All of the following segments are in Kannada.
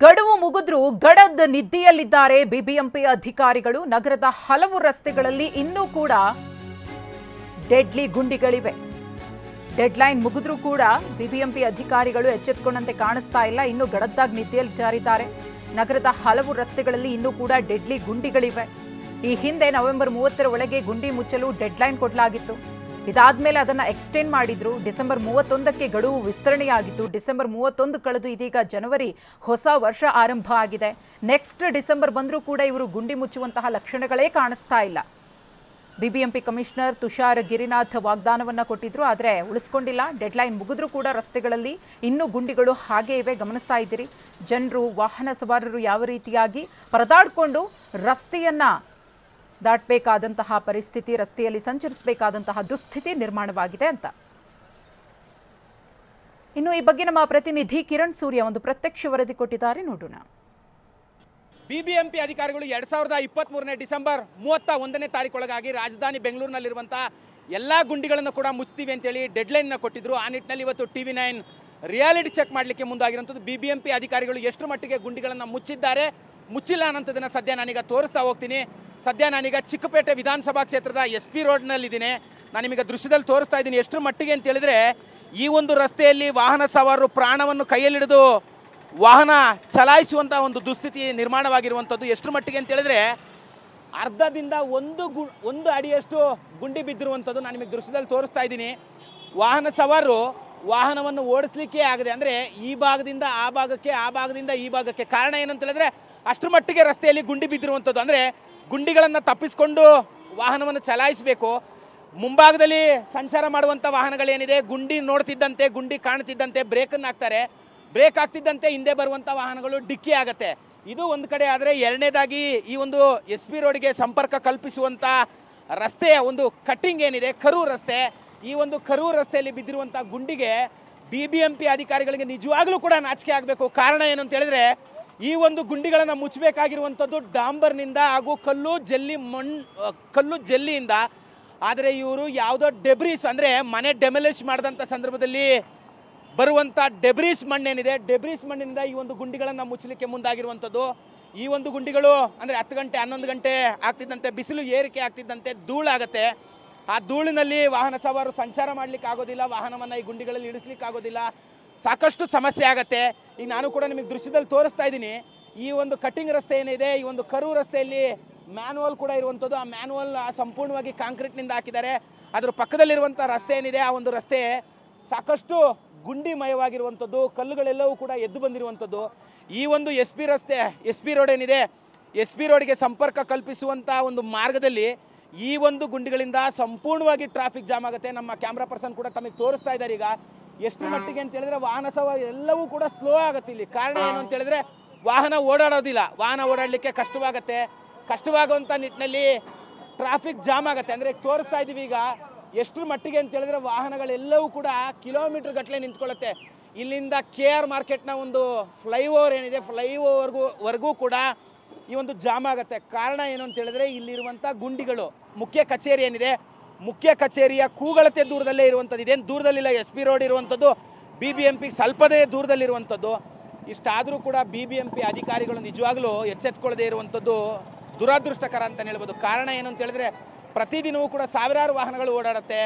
ಗಡುವು ಮುಗಿದ್ರೂ ಗಡದ ನಿದ್ದೆಯಲ್ಲಿದ್ದಾರೆ ಬಿಬಿಎಂಪಿ ಅಧಿಕಾರಿಗಳು. ನಗರದ ಹಲವು ರಸ್ತೆಗಳಲ್ಲಿ ಇನ್ನೂ ಕೂಡ ಡೆಡ್ಲಿ ಗುಂಡಿಗಳಿವೆ. ಡೆಡ್ಲೈನ್ ಮುಗಿದ್ರೂ ಕೂಡ ಬಿಬಿಎಂಪಿ ಅಧಿಕಾರಿಗಳು ಎಚ್ಚೆತ್ತುಕೊಂಡಂತೆ ಕಾಣಿಸ್ತಾ ಇಲ್ಲ. ಇನ್ನು ಗಡದ್ದಾಗಿ ನಿದ್ದೆಯಲ್ಲಿ ಜಾರಿದ್ದಾರೆ. ನಗರದ ಹಲವು ರಸ್ತೆಗಳಲ್ಲಿ ಇನ್ನೂ ಕೂಡ ಡೆಡ್ಲಿ ಗುಂಡಿಗಳಿವೆ. ಈ ಹಿಂದೆ ನವೆಂಬರ್ 30ರ ಒಳಗೆ ಗುಂಡಿ ಮುಚ್ಚಲು ಡೆಡ್ಲೈನ್ ಕೊಡಲಾಗಿತ್ತು. ಇದಾದ್ಮೇಲೆ ಅದನ್ನ ಎಕ್ಸ್ಟೆಂಡ್ ಮಾಡಿದ್ರು. ಡಿಸೆಂಬರ್ 31ಕ್ಕೆ ಗಡುವು ವಿಸ್ತರಣೆಯಾಗಿತ್ತು. ಡಿಸೆಂಬರ್ 31 ಕಳೆದು ಇದೀಗ ಜನವರಿ, ಹೊಸ ವರ್ಷ ಆರಂಭ ಆಗಿದೆ. ನೆಕ್ಸ್ಟ್ ಡಿಸೆಂಬರ್ ಬಂದರೂ ಕೂಡ ಇವರು ಗುಂಡಿ ಮುಚ್ಚುವಂತಹ ಲಕ್ಷಣಗಳೇ ಕಾಣಿಸ್ತಾ ಇಲ್ಲ. ಬಿಬಿಎಂಪಿ ಕಮಿಷನರ್ ತುಷಾರ್ ಗಿರಿನಾಥ್ ವಾಗ್ದಾನವನ್ನ ಕೊಟ್ಟಿದ್ರು, ಆದರೆ ಉಳಿಸ್ಕೊಂಡಿಲ್ಲ. ಡೆಡ್ಲೈನ್ ಮುಗಿದ್ರೂ ಕೂಡ ರಸ್ತೆಗಳಲ್ಲಿ ಇನ್ನೂ ಗುಂಡಿಗಳು ಹಾಗೇ ಇವೆ. ಗಮನಿಸ್ತಾ ಇದ್ದೀರಿ, ಜನರು, ವಾಹನ ಸವಾರರು ಯಾವ ರೀತಿಯಾಗಿ ಪರದಾಡಿಕೊಂಡು ರಸ್ತೆಯನ್ನ ದಾಟಬೇಕಾದಂತಹ ಪರಿಸ್ಥಿತಿ, ರಸ್ತೆಯಲ್ಲಿ ಸಂಚರಿಸಬೇಕಾದಂತಹ ದುಸ್ಥಿತಿ ನಿರ್ಮಾಣವಾಗಿದೆ ಅಂತ. ಇನ್ನು ಈ ಬಗ್ಗೆ ನಮ್ಮ ಪ್ರತಿನಿಧಿ ಕಿರಣ್ ಸೂರ್ಯ ಒಂದು ಪ್ರತ್ಯಕ್ಷ ವರದಿ ಕೊಟ್ಟಿದ್ದಾರೆ, ನೋಡೋಣ. ಬಿಬಿಎಂಪಿ ಅಧಿಕಾರಿಗಳು 2023ನೇ ಡಿಸೆಂಬರ್ 31ನೇ ತಾರೀಕೊಳಗಾಗಿ ರಾಜಧಾನಿ ಬೆಂಗಳೂರಿನಲ್ಲಿರುವಂತಹ ಎಲ್ಲ ಗುಂಡಿಗಳನ್ನು ಕೂಡ ಮುಚ್ತೀವಿ ಅಂತೇಳಿ ಡೆಡ್ಲೈನ್ನ ಕೊಟ್ಟಿದ್ರು. ಆ ನಿಟ್ಟಿನಲ್ಲಿ ಇವತ್ತು TV9 ರಿಯಾಲಿಟಿ ಚೆಕ್ ಮಾಡಲಿಕ್ಕೆ ಮುಂದಾಗಿರುವಂಥದ್ದು. ಬಿಬಿಎಂಪಿ ಅಧಿಕಾರಿಗಳು ಎಷ್ಟು ಮಟ್ಟಿಗೆ ಗುಂಡಿಗಳನ್ನು ಮುಚ್ಚಿದ್ದಾರೆ, ಮುಚ್ಚಿಲ್ಲ ಅನ್ನೋಂಥದ್ದನ್ನು ಸದ್ಯ ನಾನೀಗ ತೋರಿಸ್ತಾ ಹೋಗ್ತೀನಿ. ಸದ್ಯ ನಾನೀಗ ಚಿಕ್ಕಪೇಟೆ ವಿಧಾನಸಭಾ ಕ್ಷೇತ್ರದ SP ರೋಡ್ನಲ್ಲಿದ್ದೀನಿ. ನಾನು ನಿಮಗೆ ದೃಶ್ಯದಲ್ಲಿ ತೋರಿಸ್ತಾ ಇದ್ದೀನಿ ಎಷ್ಟು ಮಟ್ಟಿಗೆ ಅಂತ ಹೇಳಿದ್ರೆ, ಈ ಒಂದು ರಸ್ತೆಯಲ್ಲಿ ವಾಹನ ಸವಾರರು ಪ್ರಾಣವನ್ನು ಕೈಯಲ್ಲಿಡಿದು ವಾಹನ ಚಲಾಯಿಸುವಂಥ ಒಂದು ದುಸ್ಥಿತಿ ನಿರ್ಮಾಣವಾಗಿರುವಂಥದ್ದು. ಎಷ್ಟು ಮಟ್ಟಿಗೆ ಅಂತ ಹೇಳಿದ್ರೆ, ಅರ್ಧದಿಂದ ಒಂದು ಅಡಿಯಷ್ಟು ಗುಂಡಿ ಬಿದ್ದಿರುವಂಥದ್ದು ನಾನು ನಿಮಗೆ ದೃಶ್ಯದಲ್ಲಿ ತೋರಿಸ್ತಾ ಇದ್ದೀನಿ. ವಾಹನ ಸವಾರರು ವಾಹನವನ್ನು ಓಡಿಸ್ಲಿಕ್ಕೆ ಆಗದೆ, ಅಂದರೆ ಈ ಭಾಗದಿಂದ ಆ ಭಾಗಕ್ಕೆ, ಆ ಭಾಗದಿಂದ ಈ ಭಾಗಕ್ಕೆ. ಕಾರಣ ಏನಂತ ಹೇಳಿದ್ರೆ, ಅಷ್ಟರ ಮಟ್ಟಿಗೆ ರಸ್ತೆಯಲ್ಲಿ ಗುಂಡಿ ಬಿದ್ದಿರುವಂಥದ್ದು. ಅಂದರೆ ಗುಂಡಿಗಳನ್ನು ತಪ್ಪಿಸಿಕೊಂಡು ವಾಹನವನ್ನು ಚಲಾಯಿಸಬೇಕು. ಮುಂಭಾಗದಲ್ಲಿ ಸಂಚಾರ ಮಾಡುವಂಥ ವಾಹನಗಳೇನಿದೆ, ಗುಂಡಿ ನೋಡ್ತಿದ್ದಂತೆ, ಗುಂಡಿ ಕಾಣ್ತಿದ್ದಂತೆ ಬ್ರೇಕನ್ನು ಹಾಕ್ತಾರೆ. ಬ್ರೇಕ್ ಆಗ್ತಿದ್ದಂತೆ ಹಿಂದೆ ಬರುವಂಥ ವಾಹನಗಳು ಡಿಕ್ಕಿ ಆಗುತ್ತೆ. ಇದು ಒಂದು ಕಡೆ. ಆದರೆ ಎರಡನೇದಾಗಿ ಈ ಒಂದು SP ರೋಡ್ಗೆ ಸಂಪರ್ಕ ಕಲ್ಪಿಸುವಂಥ ರಸ್ತೆಯ ಒಂದು ಕಟ್ಟಿಂಗ್ ಏನಿದೆ, ಕರೂರು ರಸ್ತೆ, ಈ ಒಂದು ಕರೂರು ರಸ್ತೆಯಲ್ಲಿ ಬಿದ್ದಿರುವಂಥ ಗುಂಡಿಗೆ ಬಿಬಿಎಂಪಿ ಅಧಿಕಾರಿಗಳಿಗೆ ನಿಜವಾಗ್ಲೂ ಕೂಡ ನಾಚಿಕೆ ಆಗಬೇಕು. ಕಾರಣ ಏನು ಅಂತ ಹೇಳಿದ್ರೆ, ಈ ಒಂದು ಗುಂಡಿಗಳನ್ನು ಮುಚ್ಚಬೇಕಾಗಿರುವಂಥದ್ದು ಡಾಂಬರ್ನಿಂದ ಹಾಗೂ ಕಲ್ಲು ಜಲ್ಲಿಯಿಂದ. ಆದರೆ ಇವರು ಯಾವುದೋ ಡೆಬ್ರೀಸ್, ಅಂದರೆ ಮನೆ ಡೆಮಲಿಷ್ ಮಾಡಿದಂಥ ಸಂದರ್ಭದಲ್ಲಿ ಬರುವಂಥ ಡೆಬ್ರೀಸ್ ಮಣ್ಣೇನಿದೆ, ಡೆಬ್ರೀಸ್ ಮಣ್ಣಿನಿಂದ ಈ ಒಂದು ಗುಂಡಿಗಳನ್ನು ಮುಚ್ಚಲಿಕ್ಕೆ ಮುಂದಾಗಿರುವಂಥದ್ದು. ಈ ಒಂದು ಗುಂಡಿಗಳು ಅಂದರೆ 10 ಗಂಟೆ 11 ಗಂಟೆ ಆಗ್ತಿದ್ದಂತೆ, ಬಿಸಿಲು ಏರಿಕೆ ಆಗ್ತಿದ್ದಂತೆ ಧೂಳಾಗತ್ತೆ. ಆ ಧೂಳಿನಲ್ಲಿ ವಾಹನ ಸವಾರರು ಸಂಚಾರ ಮಾಡಲಿಕ್ಕೆ ಆಗೋದಿಲ್ಲ, ವಾಹನವನ್ನು ಈ ಗುಂಡಿಗಳಲ್ಲಿ ಇಳಿಸ್ಲಿಕ್ಕೆ ಆಗೋದಿಲ್ಲ, ಸಾಕಷ್ಟು ಸಮಸ್ಯೆ ಆಗುತ್ತೆ. ಈಗ ನಾನು ಕೂಡ ನಿಮಗೆ ದೃಶ್ಯದಲ್ಲಿ ತೋರಿಸ್ತಾ ಇದ್ದೀನಿ. ಈ ಒಂದು ಕಟ್ಟಿಂಗ್ ರಸ್ತೆ ಏನಿದೆ, ಈ ಒಂದು ಕರೂರು ರಸ್ತೆಯಲ್ಲಿ ಮ್ಯಾನ್ಯುವಲ್ ಕೂಡ ಇರುವಂಥದ್ದು. ಆ ಮ್ಯಾನ್ಯುವಲ್ ಸಂಪೂರ್ಣವಾಗಿ ಕಾಂಕ್ರೀಟ್ನಿಂದ ಹಾಕಿದ್ದಾರೆ. ಅದರ ಪಕ್ಕದಲ್ಲಿರುವಂಥ ರಸ್ತೆ ಏನಿದೆ, ಆ ಒಂದು ರಸ್ತೆ ಸಾಕಷ್ಟು ಗುಂಡಿಮಯವಾಗಿರುವಂಥದ್ದು, ಕಲ್ಲುಗಳೆಲ್ಲವೂ ಕೂಡ ಎದ್ದು ಬಂದಿರುವಂಥದ್ದು. ಈ ಒಂದು SP ರೋಡ್ ಏನಿದೆ, SP ರೋಡ್ಗೆ ಸಂಪರ್ಕ ಕಲ್ಪಿಸುವಂಥ ಒಂದು ಮಾರ್ಗದಲ್ಲಿ ಈ ಒಂದು ಗುಂಡಿಗಳಿಂದ ಸಂಪೂರ್ಣವಾಗಿ ಟ್ರಾಫಿಕ್ ಜಾಮ್ ಆಗುತ್ತೆ. ನಮ್ಮ ಕ್ಯಾಮ್ರಾ ಪರ್ಸನ್ ಕೂಡ ತಮಗೆ ತೋರಿಸ್ತಾ ಇದ್ದಾರೆ. ಈಗ ಎಷ್ಟು ಮಟ್ಟಿಗೆ ಅಂತ ಹೇಳಿದ್ರೆ, ವಾಹನ ಸವಾರ ಎಲ್ಲವೂ ಕೂಡ ಸ್ಲೋ ಆಗುತ್ತೆ ಇಲ್ಲಿ. ಕಾರಣ ಏನು ಅಂತ ಹೇಳಿದ್ರೆ, ವಾಹನ ಓಡಾಡೋದಿಲ್ಲ, ವಾಹನ ಓಡಾಡಲಿಕ್ಕೆ ಕಷ್ಟವಾಗುವಂಥ ನಿಟ್ಟಿನಲ್ಲಿ ಟ್ರಾಫಿಕ್ ಜಾಮ್ ಆಗುತ್ತೆ. ಅಂದರೆ ತೋರಿಸ್ತಾ ಇದ್ದೀವಿ ಈಗ ಎಷ್ಟು ಮಟ್ಟಿಗೆ ಅಂತ ಹೇಳಿದ್ರೆ, ವಾಹನಗಳೆಲ್ಲವೂ ಕೂಡ ಕಿಲೋಮೀಟರ್ ಗಟ್ಟಲೆ ನಿಂತ್ಕೊಳ್ಳುತ್ತೆ. ಇಲ್ಲಿಂದ KR ಮಾರ್ಕೆಟ್ನ ಒಂದು ಫ್ಲೈಓವರ್ ಏನಿದೆ, ಫ್ಲೈಓವರ್ವರೆಗೂ ಕೂಡ ಈ ಒಂದು ಜಾಮ್ ಆಗುತ್ತೆ. ಕಾರಣ ಏನು ಅಂತ ಹೇಳಿದ್ರೆ, ಇಲ್ಲಿರುವಂಥ ಗುಂಡಿಗಳು. ಮುಖ್ಯ ಕಚೇರಿ ಏನಿದೆ, ಮುಖ್ಯ ಕಚೇರಿಯ ಕೂಗಳತೆ ದೂರದಲ್ಲೇ ಇರುವಂಥದ್ದು. ಇದೇನು ದೂರದಲ್ಲಿಲ್ಲ, SP ರೋಡ್ ಇರುವಂಥದ್ದು BBMP ಸ್ವಲ್ಪದೇ ದೂರದಲ್ಲಿರುವಂಥದ್ದು. ಇಷ್ಟಾದರೂ ಕೂಡ BBMP ಅಧಿಕಾರಿಗಳು ನಿಜವಾಗ್ಲೂ ಎಚ್ಚೆತ್ಕೊಳ್ಳದೆ ಇರುವಂಥದ್ದು ದುರದೃಷ್ಟಕರ ಅಂತಲೇ ಹೇಳ್ಬೋದು. ಕಾರಣ ಏನು ಅಂತ ಹೇಳಿದ್ರೆ, ಪ್ರತಿದಿನವೂ ಕೂಡ ಸಾವಿರಾರು ವಾಹನಗಳು ಓಡಾಡುತ್ತೆ,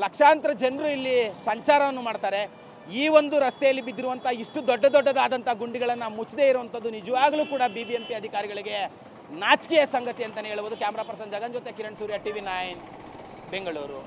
ಲಕ್ಷಾಂತರ ಜನರು ಇಲ್ಲಿ ಸಂಚಾರವನ್ನು ಮಾಡ್ತಾರೆ. ಈ ಒಂದು ರಸ್ತೆಯಲ್ಲಿ ಬಿದ್ದಿರುವಂಥ ಇಷ್ಟು ದೊಡ್ಡದಾದಂಥ ಗುಂಡಿಗಳನ್ನು ಮುಚ್ಚದೇ ಇರುವಂಥದ್ದು ನಿಜವಾಗ್ಲೂ ಕೂಡ BBMP ಅಧಿಕಾರಿಗಳಿಗೆ ನಾಚಿಕೆಯ ಸಂಗತಿ ಅಂತಲೇ ಹೇಳ್ಬೋದು. ಕ್ಯಾಮ್ರಾ ಪರ್ಸನ್ ಜಗನ್ ಜೊತೆ ಕಿರಣ್ ಸೂರ್ಯ, TV9 ಬೆಂಗಳೂರು.